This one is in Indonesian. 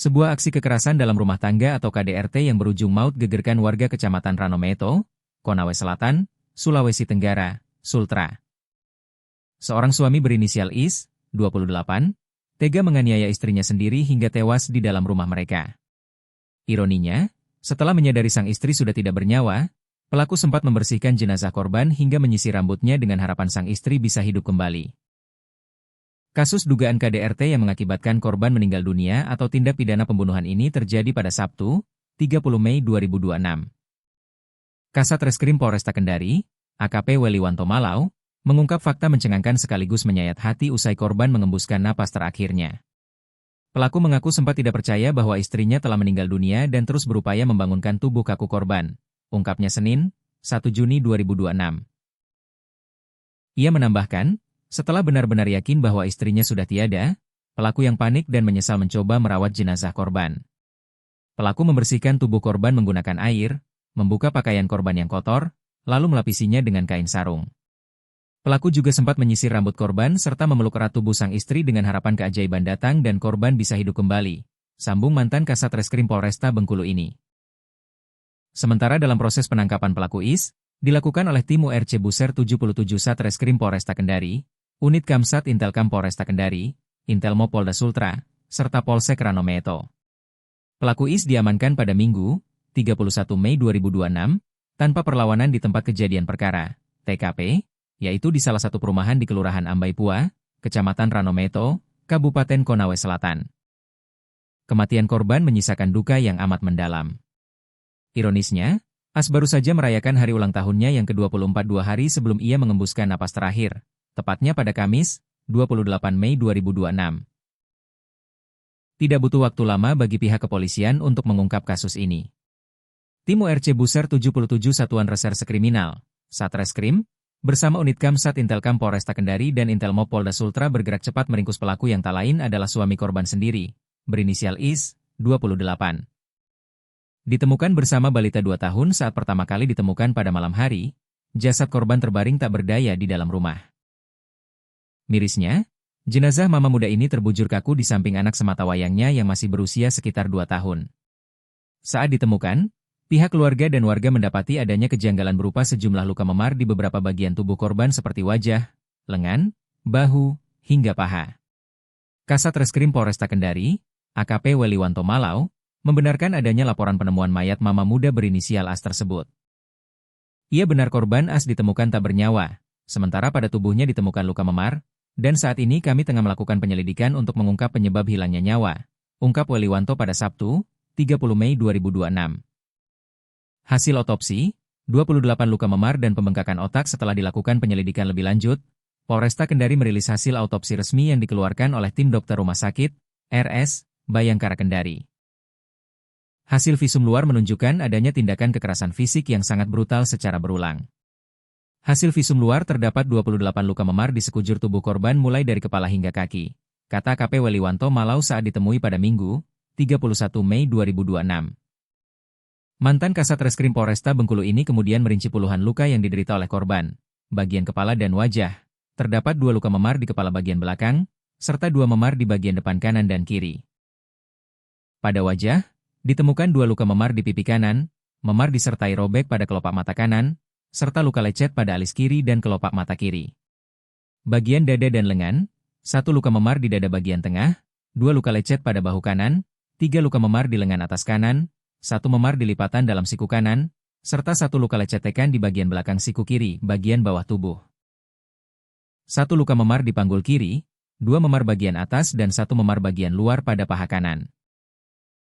Sebuah aksi kekerasan dalam rumah tangga atau KDRT yang berujung maut gegerkan warga Kecamatan Ranometo, Konawe Selatan, Sulawesi Tenggara, Sultra. Seorang suami berinisial Is, 28, tega menganiaya istrinya sendiri hingga tewas di dalam rumah mereka. Ironinya, setelah menyadari sang istri sudah tidak bernyawa, pelaku sempat membersihkan jenazah korban hingga menyisir rambutnya dengan harapan sang istri bisa hidup kembali. Kasus dugaan KDRT yang mengakibatkan korban meninggal dunia atau tindak pidana pembunuhan ini terjadi pada Sabtu, 30 Mei 2026. Kasat Reskrim Polresta Kendari, AKP Weliwanto Malau, mengungkap fakta mencengangkan sekaligus menyayat hati usai korban mengembuskan napas terakhirnya. Pelaku mengaku sempat tidak percaya bahwa istrinya telah meninggal dunia dan terus berupaya membangunkan tubuh kaku korban, ungkapnya Senin, 1 Juni 2026. Ia menambahkan, setelah benar-benar yakin bahwa istrinya sudah tiada, pelaku yang panik dan menyesal mencoba merawat jenazah korban. Pelaku membersihkan tubuh korban menggunakan air, membuka pakaian korban yang kotor, lalu melapisinya dengan kain sarung. Pelaku juga sempat menyisir rambut korban serta memeluk erat tubuh sang istri dengan harapan keajaiban datang dan korban bisa hidup kembali, sambung mantan Kasat Reskrim Polresta Bengkulu ini. Sementara dalam proses penangkapan pelaku Is, dilakukan oleh tim URC Buser 77 Satreskrim Polresta Kendari, Unit Kamsat Intelkam Polresta Kendari, Intelmo Polda Sultra, serta Polsek Ranometo. Pelaku Is diamankan pada Minggu, 31 Mei 2026, tanpa perlawanan di tempat kejadian perkara, TKP, yaitu di salah satu perumahan di Kelurahan Ambaipua, Kecamatan Ranometo, Kabupaten Konawe Selatan. Kematian korban menyisakan duka yang amat mendalam. Ironisnya, As baru saja merayakan hari ulang tahunnya yang ke-24 2 hari sebelum ia mengembuskan napas terakhir, tepatnya pada Kamis, 28 Mei 2026. Tidak butuh waktu lama bagi pihak kepolisian untuk mengungkap kasus ini. Tim URC Buser 77 Satuan Reserse Kriminal, Satreskrim, bersama Unit Kamsat Intelkam Polresta Kendari dan Intelmo Polda Sultra bergerak cepat meringkus pelaku yang tak lain adalah suami korban sendiri, berinisial Is, 28. Ditemukan bersama balita 2 tahun saat pertama kali ditemukan pada malam hari, jasad korban terbaring tak berdaya di dalam rumah. Mirisnya, jenazah mama muda ini terbujur kaku di samping anak sematawayangnya yang masih berusia sekitar 2 tahun. Saat ditemukan, pihak keluarga dan warga mendapati adanya kejanggalan berupa sejumlah luka memar di beberapa bagian tubuh korban seperti wajah, lengan, bahu, hingga paha. Kasat Reskrim Polresta Kendari, AKP Weliwanto Malau, membenarkan adanya laporan penemuan mayat mama muda berinisial As tersebut. Ia benar korban As ditemukan tak bernyawa, sementara pada tubuhnya ditemukan luka memar, dan saat ini kami tengah melakukan penyelidikan untuk mengungkap penyebab hilangnya nyawa, ungkap Weliwanto pada Sabtu, 30 Mei 2026. Hasil otopsi, 28 luka memar dan pembengkakan otak setelah dilakukan penyelidikan lebih lanjut, Polresta Kendari merilis hasil autopsi resmi yang dikeluarkan oleh tim dokter rumah sakit, RS, Bayangkara Kendari. Hasil visum luar menunjukkan adanya tindakan kekerasan fisik yang sangat brutal secara berulang. Hasil visum luar terdapat 28 luka memar di sekujur tubuh korban mulai dari kepala hingga kaki, kata AKP Weliwanto Malau saat ditemui pada Minggu, 31 Mei 2026. Mantan Kasat Reskrim Polresta Bengkulu ini kemudian merinci puluhan luka yang diderita oleh korban, bagian kepala dan wajah. Terdapat 2 luka memar di kepala bagian belakang, serta 2 memar di bagian depan kanan dan kiri. Pada wajah, ditemukan 2 luka memar di pipi kanan, memar disertai robek pada kelopak mata kanan, serta luka lecet pada alis kiri dan kelopak mata kiri. Bagian dada dan lengan, 1 luka memar di dada bagian tengah, 2 luka lecet pada bahu kanan, 3 luka memar di lengan atas kanan, 1 memar di lipatan dalam siku kanan, serta 1 luka lecet tekan di bagian belakang siku kiri, bagian bawah tubuh. 1 luka memar di panggul kiri, 2 memar bagian atas dan 1 memar bagian luar pada paha kanan.